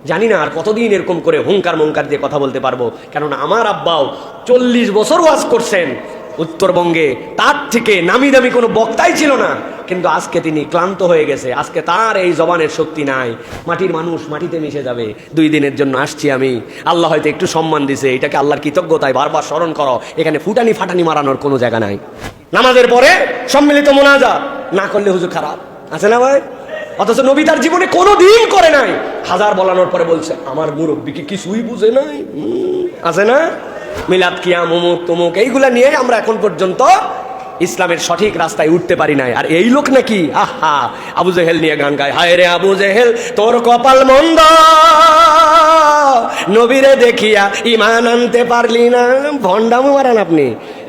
জানি না আর কতদিন এরকম করে হুঙ্কার মুঙ্কার দিয়ে কথা বলতে পারবো, কেননা আমার আব্বাও 40 বছর ওয়াজ করছেন উত্তরবঙ্গে, তার থেকে নামি দামি কোনো বক্তাই ছিল না, কিন্তু আজকে তিনি ক্লান্ত হয়ে গেছে, আজকে তার এই জবানের শক্তি নাই। মাটির মানুষ মাটিতে মিশে যাবে। 2 দিনের জন্য আসছি আমি, আল্লাহ হয়তো একটু সম্মান দিছে, এটাকে আল্লাহর কৃতজ্ঞতায় বারবার স্মরণ করো। এখানে ফুটানি ফাটানি মারানোর কোনো জায়গা নাই। নামাজের পরে সম্মিলিত মোনাজাত না করলে হুজুর খারাপ আছে না ভাই? অথচ নবী তার জীবনে কোনো দিন করে নাই, হাজার বলানোর পরে বলছে আমার মুরব্বীকে কিছুই বুঝে নাই। আছে না মিলাদ কিয়াম অমুক তমুক, এইগুলা নিয়ে আমরা এখন পর্যন্ত ইসলামের সঠিক রাস্তায় উঠতে পারি নাই। আর এই লোক নাকি আহা আবু জেহেল নিয়ে গান গায়, হায় রে আবু জেহেল তোর কপাল মন্দ, নবীরে দেখিয়া ইমান আনতে পারলি না। ভন্ডামো মারান আপনি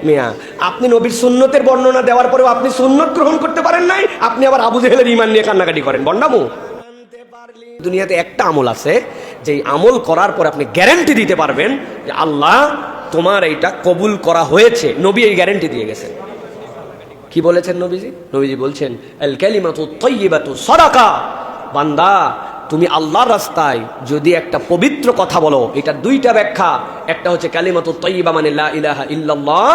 মিয়া। আপনি নবীর সুন্নতের বর্ণনা দেওয়ার পরেও আপনি সুন্নত গ্রহণ করতে পারেন নাই, আপনি আবার আবু জেহেলের ইমান নিয়ে কান্নাকাটি করেন। ভন্ডামো। দুনিয়াতে একটা আমল আছে, যে আমল করার পর আপনি গ্যারান্টি দিতে পারবেন যে আল্লাহ তোমার এইটা কবুল করা হয়েছে। নবী এই গ্যারান্টি দিয়ে গেছেন। কি বলেছেন নবীজি? নবীজি বলছেন আল কালিমাতু তাইয়্যিবাতু সাদাকা। বান্দা তুমি আল্লাহর রাস্তায় যদি একটা পবিত্র কথা বলো, এটা 2টা ব্যাখ্যা। একটা হচ্ছে কালিমাতু তাইয়্যিবা মানে লা ইলাহা ইল্লাল্লাহ,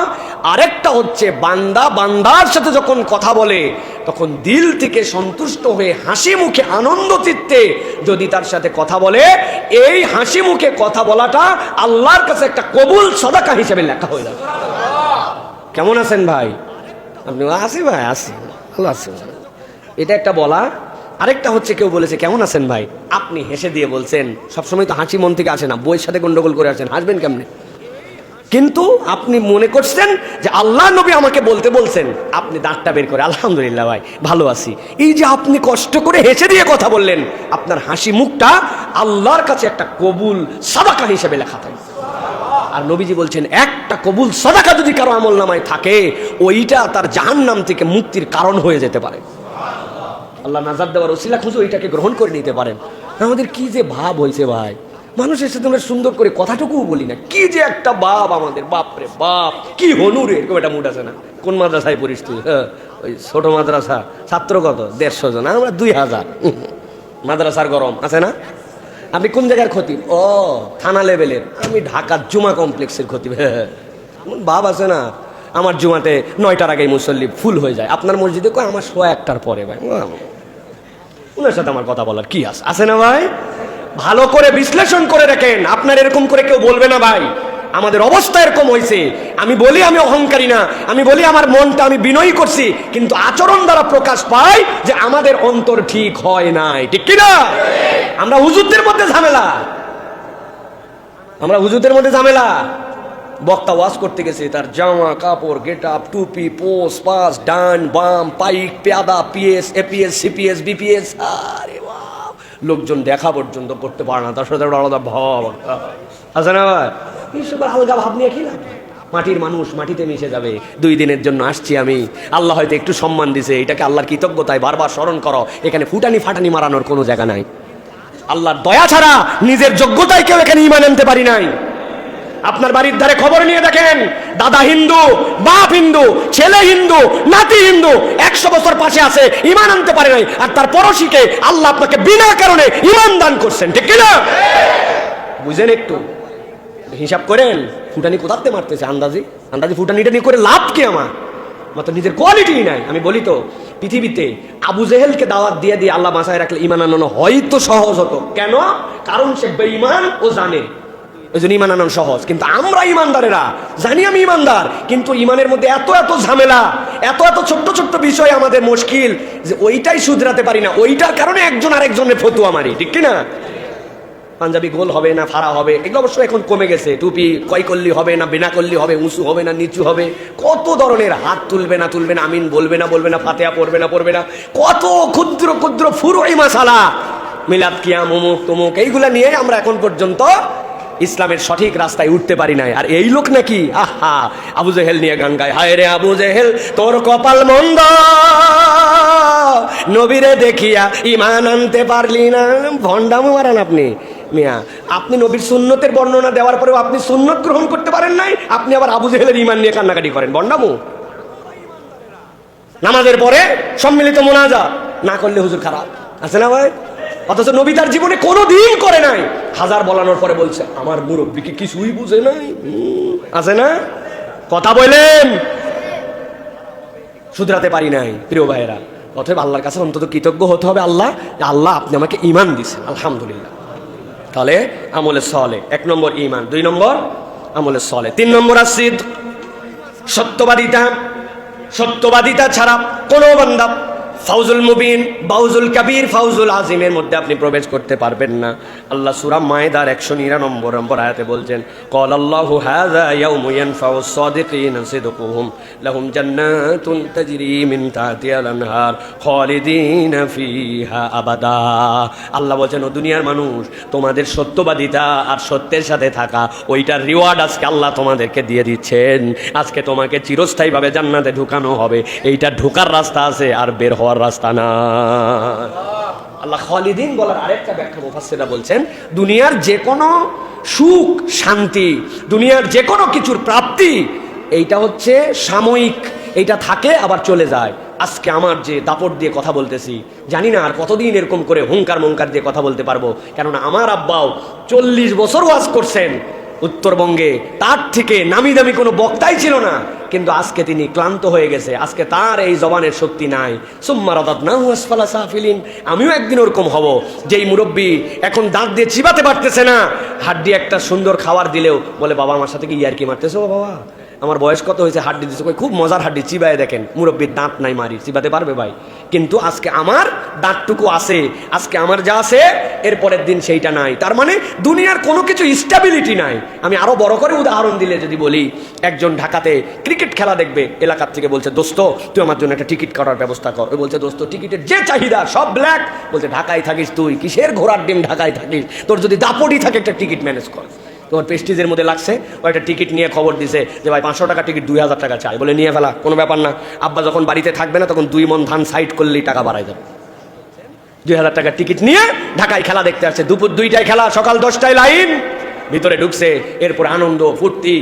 আরেকটা হচ্ছে বান্দা বান্দার সাথে যখন কথা বলে তখন দিল থেকে সন্তুষ্ট হয়ে হাসি মুখে আনন্দ চিত্তে যদি তার সাথে কথা বলে, এই হাসি মুখে কথা বলাটা আল্লাহর কাছে একটা কবুল সাদাকা হিসেবে লেখা হয়ে যাবে। কেমন আছেন ভাই আপনি? আসি ভাই, আসি, ভালো আছি। এটা একটা বলা। আরেকটা হচ্ছে কেউ বলেছে কেমন আছেন ভাই, আপনি হেসে দিয়ে বলছেন। সবসময় তো হাসি মন থেকে আসে না, বইয়ের সাথে গন্ডগোল করে আসেন, হাসবেন কেমনে? কিন্তু আপনি মনে করছেন যে আল্লাহ নবী আমাকে বলতে বলছেন, আপনি দাঁতটা বের করে আলহামদুলিল্লাহ ভাই ভালো আছি। এই যে আপনি কষ্ট করে হেসে দিয়ে কথা বললেন, আপনার হাসি মুখটা আল্লাহর কাছে একটা কবুল সাদাকা হিসেবে লেখা থাকে। আর নবীজি বলছেন একটা কবুল সাদাকা যদি কারো আমল নামায় থাকে, ওইটা তার জাহান্নাম থেকে মুক্তির কারণ হয়ে যেতে পারে। আল্লাহ নাজাত দেওয়ার ওসিলা খুঁজে ওইটাকে গ্রহণ করে নিতে পারেন। আমাদের কি যে ভাব হয়েছে ভাই, মানুষের সাথে আমরা সুন্দর করে কথাটুকুও বলি না, কি যে একটা বাপ আমাদের, বাপরে বাপ কি হনুরে, এরকম একটা মুড আছে না? কোন মাদ্রাসায় পড়িস তুই? ওই ছোট মাদ্রাসা, ছাত্র কত 150 জন, আমরা 2000। মাদ্রাসার গরম আছে না? আপনি কোন জায়গার খতিব? ও থানা লেভেলের। আমি ঢাকার জুমা কমপ্লেক্সের খতিব। বাপ আছে না, আমার জুমাতে 9টার আগেই মুসল্লি ফুল হয়ে যায়, আপনার মসজিদে কয় আমার 1টার পরে। ভাই ওনার সাথে আমার কথা বলার কি আছে না ভাই? ভালো করে বিশ্লেষণ করে রাখেন, আপনার এরকম করে কেউ বলবে না ভাই আমাদের অবস্থা এরকম হয়েছে। আমি বলি আমি অহংকারী না, আমি বলি আমার মনটা আমি বিনয়ী করছি, কিন্তু আচরণ দ্বারা প্রকাশ পায় যে আমাদের অন্তর ঠিক হয় নাই। ঠিক কিনা? আমরা হুজুরদের মধ্যে ঝামেলা, আমরা হুজুরদের মধ্যে ঝামেলা। বক্তা ওয়াজ করতে গেছে, তার জামা কাপড় গেট আপ টুপি পোস পাস ডান বাম পাইক পেয়াদা পিএস এপিএস সিপিএস বিপিএস, আরে বাপ, লোকজন দেখা পর্যন্ত করতে পারে না, তার সাথে আলাদা ভাব আছে না ভাই? এইসব আলগা ভাব নিয়ে খেলাম। মাটির মানুষ মাটিতে মিশে যাবে। 2 দিনের জন্য আসছি আমি, আল্লাহ হয়তো একটু সম্মান দিছে, এটাকে আল্লাহর কৃতজ্ঞতায় বারবার স্মরণ করো। এখানে ফুটানি ফাটানি মারানোর কোনো জায়গা নাই। আল্লাহর দয়া ছাড়া নিজের যোগ্যতায় কেউ এখানে ঈমান আনতে পারি নাই। আপনার বাড়ির ধারে খবর নিয়ে দেখেন, দাদা হিন্দু, বাপ হিন্দু, ছেলে হিন্দু, নাতি হিন্দু, 100 বছর পাশে আছে, ঈমান আনতে পারে নাই, আর তার পড়শিকে আল্লাহ আপনাকে বিনা কারণে ঈমান দান করছেন। ঠিক কিনা? বুঝেন, একটু হিসাব করেন ফুটানি কোথাতে মারতেছে। আন্দাজি ফুটানিটা নিয়ে করে লাভ কি? আমার তো নিজের কোয়ালিটি নাই। আমি বলি তো পৃথিবীতে আবু জেহেলকে দাওয়াত দিয়ে দিয়ে আল্লাহ বাঁচায় রাখলে ঈমান আনানো হয়তো সহজ হতো। কেন? কারণ সে বেঈমান ও জানে, ওই জন্য ঈমান আনানো সহজ। কিন্তু আমরা ঈমানদারেরা জানি আমি ঈমানদার, কিন্তু ঈমানের মধ্যে এত এত ঝামেলা, এত এত ছোট্ট ছোট্ট বিষয় আমাদের মুশকিল, যে ওইটাই শুধরাতে পারি না। ওইটার কারণে একজন আরেকজনের ফতুয়া মারি। ঠিক কিনা? পাঞ্জাবি গোল হবে না ফাড়া হবে, এগুলো অবশ্য এখন কমে গেছে। টুপি কয় করলি হবে না বিনা করলি হবে, উঁচু হবে না নিচু হবে, কত ধরনের, হাত তুলবে না তুলবে না, আমিন বলবে না ফাতিহা পড়বে না, কত ক্ষুদ্র ক্ষুদ্র ফুরুই মাসালা, মিলাদ কিয়াম অমুক তমুক, এইগুলা নিয়ে আমরা এখন পর্যন্ত ইসলামের সঠিক রাস্তায় উঠতে পারি নাই। আর এই লোক নাকি আহা আবু জেহেল নিয়ে গান গায়, হায় রে আবু জেহেল তোর কপাল মন্দ, নবীরে দেখিয়া ইমান আনতে পারলি না। ভন্ডামো মারান আপনি মিয়া। আপনি নবীর সুন্নতের বর্ণনা দেওয়ার পরেও আপনি সুন্নত গ্রহণ করতে পারেন নাই, আপনি আবার আবু জেহেলের ইমান নিয়ে কান্নাকাটি করেন। ভন্ডামো। নামাজের পরে সম্মিলিত মোনাজাত না করলে হুজুর খারাপ আছে না ভাই? অথচ নবী তার জীবনে কোনোদিন করে নাই। হাজার বলানোর পরে বলছে আমার মুরব্বীকে কিছুই বুঝে নাই। আছে না? কথা বলেন, শুধরাতে পারি নাই প্রিয় ভাইয়েরা। অতএব আল্লাহর কাছে অন্তত কৃতজ্ঞ হতে হবে, আল্লাহ আল্লাহ আপনি আমাকে ঈমান দিয়েছেন, আলহামদুলিল্লাহ। তাহলে আমলে সলে 1 নম্বর ঈমান, 2 নম্বর আমলে সলে, 3 নম্বর আসিদ সত্যবাদিতা। সত্যবাদিতা ছাড়া কোনো বান্দা ফাউজুল মুবিন, বাউজুল কাবীর, ফাউজুল আজিমের মধ্যে আপনি প্রবেশ করতে পারবেন না। আল্লাহ সূরা মায়েদার 199 নম্বর আয়াতে বলছেন ক্বালাল্লাহু হাযা ইয়াউমু ইয়ানফাউস সাদিকিনা সিদকুহুম লাহুম জান্নাতুন তাজরি মিন তাহতিহাল আনহার খালিদিনা ফিহা আবাদা। আল্লাহ বলেন ও দুনিয়ার মানুষ, তোমাদের সত্যবাদিতা আর সত্যের সাথে থাকা ওইটার রিওয়ার্ড আজকে আল্লাহ তোমাদেরকে দিয়ে দিচ্ছেন। আজকে তোমাকে চিরস্থায়ীভাবে জান্নাতে ঢুকানো হবে। এইটা ঢোকার রাস্তা আছে, আর বের হওয়ার রাস্তা না। আল্লাহ খালিদিন বলার আরেকটা ব্যাখ্যা মুফাসসিররা বলছেন, দুনিয়ার যে কোনো সুখ শান্তি, দুনিয়ার যে কোনো কিছুর প্রাপ্তি, এইটা হচ্ছে সাময়িক, এইটা থাকে আবার চলে যায়। আজকে আমার যে দাপট দিয়ে কথা বলতেছি, জানি না আর কতদিন এরকম করে হুঙ্কার মুঙ্কার দিয়ে কথা বলতে পারবো। কেননা আমার আব্বাও 40 বছর ওয়াজ করছেন উত্তরবঙ্গে, তার থেকে নামি দামি কোনো বক্তাই ছিল না, কিন্তু আজকে তিনি ক্লান্ত হয়ে গেছে। আজকে তার এই জবানের শক্তি নাই। সুম্মা রাদাদনাহু আসফালা সাফিলিন। আমিও একদিন ওরকম হব, যেই মুরব্বী এখন দাঁত দিয়ে চিবাতে পারতেছে না, হাড্ডি একটা সুন্দর খাবার দিলেও বলে বাবা আমার সাথে কি ইয়ারকি মারতেছো বাবা, আমার বয়স কত হয়েছে, হাড্ডি দিচ্ছে, খুব মজার হাড্ডি, চিবায় দেখেন। মুরব্বীর দাঁত নাই, মারি চিবাতে পারবে ভাই? কিন্তু আজকে আমার দাঁতটুকু আছে, আজকে আমার যা আছে এরপরের দিন সেইটা নাই। তার মানে দুনিয়ার কোনো কিছু স্টেবিলিটি নাই। আমি আরো বড় করে উদাহরণ দিলে যদি বলি, একজন ঢাকাতে ক্রিকেট খেলা দেখবে, এলাকার থেকে বলছে দোস্ত তুই আমার জন্য একটা টিকিট করার ব্যবস্থা কর। ওই বলছে দোস্ত টিকিটের যে চাহিদা সব ব্ল্যাক। বলছে ঢাকায় থাকিস তুই, কিসের ঘোড়ার ডিম ঢাকায় থাকিস, তোর যদি দাপটই থাকে একটা টিকিট ম্যানেজ কর। তোমার প্রেস্টিজের মধ্যে লাগছে, ও একটা টিকিট নিয়ে খবর দিছে যে ভাই 500 টাকা টিকিট 2000 টাকা চাই। বলে নিয়ে ফেলা, কোনো ব্যাপার না। আব্বা যখন বাড়িতে থাকবে না তখন 2 মণ ধান সাইড করলেই টাকা বাড়াই যাবে। 2000 টাকা টিকিট নিয়ে ঢাকায় খেলা দেখতে আসছে। দুপুর 2টায় খেলা, সকাল 10টায় লাইন। ভিতরে ঢুকছে, এরপর আনন্দ ফুর্তি,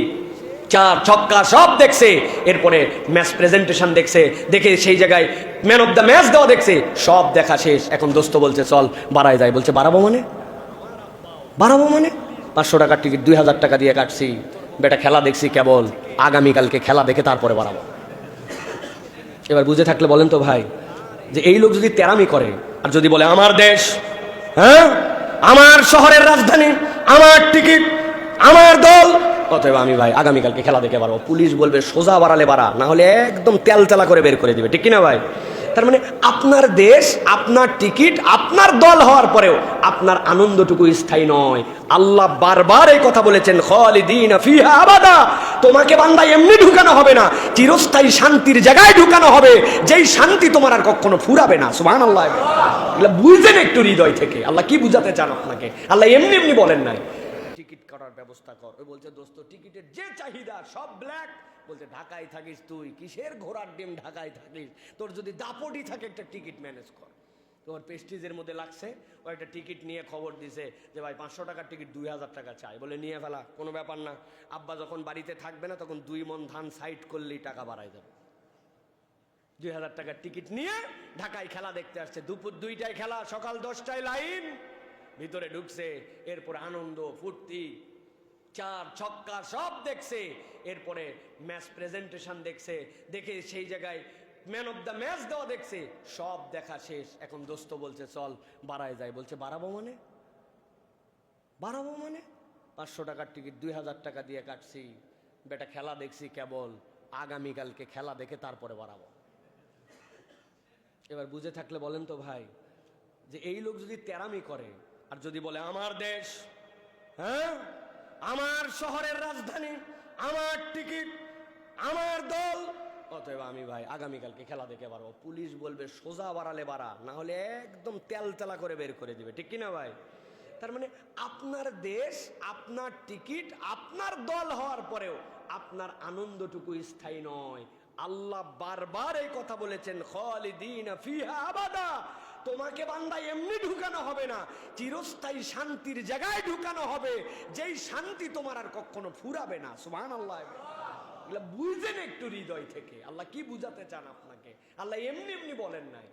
4 ছক্কা সব দেখছে। এরপরে ম্যাচ প্রেজেন্টেশন দেখছে, দেখে সেই জায়গায় ম্যান অফ দ্য ম্যাচ দেওয়া দেখছে। সব দেখা শেষ। এখন দোস্ত বলছে চল বাড়ায় যায়। বলছে বাড়াবো মানে 500 টাকার টিকিট 2000 টাকা দিয়ে কাটছি, বেটা খেলা দেখছি কেবল, আগামীকালকে খেলা দেখে তারপরে বাড়াবো। এবার বুঝে থাকলে বলেন তো ভাই, যে এই লোক যদি তেরামি করে আর যদি বলে আমার দেশ, হ্যাঁ আমার শহরের রাজধানী, আমার টিকিট, আমার দল, অতএব আমি ভাই আগামীকালকে খেলা দেখে বাড়াবো, পুলিশ বলবে সোজা বাড়ালে বাড়া, না হলে একদম তেলতেলা করে বের করে দিবে, ঠিক কিনা ভাই? তার মানে আপনার দেশ, আপনার টিকিট, আপনার দল হওয়ার পরেও আপনার আনন্দটুকু স্থায়ী নয়। আল্লাহ বারবার এই কথা বলেছেন খালিদিনা ফিহা আবাদা। তোমাকে বান্দা এমনি ঢুকানো হবে না, চিরস্থায়ী শান্তির জায়গায় ঢুকানো হবে, যেই শান্তি তোমার আর কখনো ফুরাবে না। সুবহানাল্লাহ। এগুলো বুঝেন একটু হৃদয় থেকে, আল্লাহ কি বুঝাতে চান আপনাকে। আল্লাহ এমনি এমনি বলেন নাই টিকিট করার ব্যবস্থা কর। ওই বলছে দোস্ত টিকিটের যে চাহিদা সব ব্ল্যাক। বলছে ঢাকায় থাকিস তুই, কিসের ঘোড়ার ডিম ঢাকায় থাকিস, তোর যদি দাপটই থাকে একটা টিকিট ম্যানেজ কর। তোমার প্রেস্টিজের মধ্যে লাগছে, ও একটা টিকিট নিয়ে খবর দিছে যে ভাই 500 টাকার টিকিট 2000 টাকা চাই। বলে নিয়ে ফেলা, কোনো ব্যাপার না। আব্বা যখন বাড়িতে থাকবে না তখন 2 মণ ধান সাইড করলেই টাকা বাড়াই যাবে। 2000 টাকার টিকিট নিয়ে ঢাকায় খেলা দেখতে আসছে। দুপুর 2টায় খেলা, সকাল 10টায় লাইন। ভিতরে ঢুকছে, এরপর আনন্দ ফুর্তি, 4 ছক্কা সব দেখছে। এরপরে ম্যাচ প্রেজেন্টেশন দেখছে, দেখে সেই জায়গায় ম্যান অফ দ্য ম্যাচ দেওয়া দেখছে। সব দেখা শেষ। এখন দোস্ত বলছে চল বাড়ায় যায়। বলছে বাড়াবো মানে 500 টাকার টিকিট 2000 টাকা দিয়ে কাটছি, বেটা খেলা দেখছি কেবল, আগামীকালকে খেলা দেখে তারপরে বাড়াবো। এবার বুঝে থাকলে বলেন তো ভাই, যে এই লোক যদি তেরামি করে আর যদি বলে আমার দেশ, হ্যাঁ আমার শহরের রাজধানী, আমার টিকিট, আমার দল, অতএব আমি ভাই আগামীকালকে খেলা দেখে বাড়াবো, পুলিশ বলবে সোজা বাড়ালে বাড়া, না হলে একদম তেলতেলা করে বের করে দিবে, ঠিক কিনা ভাই? তার মানে আপনার দেশ, আপনার টিকিট, আপনার দল হওয়ার পরেও আপনার আনন্দটুকু স্থায়ী নয়। আল্লাহ বারবার এই কথা বলেছেন খালিদিনা ফিহা আবাদা। তোমাকে বান্দা এমনি ঢুকানো হবে না, চিরস্থায়ী শান্তির জায়গায় ঢুকানো হবে, যেই শান্তি তোমার আর কখনো ফুরাবে না। সুবহানাল্লাহ। এগুলা বুঝেন একটু হৃদয় থেকে, আল্লাহ কি বুঝাতে চান আপনাকে। আল্লাহ এমনি এমনি বলেন নাই।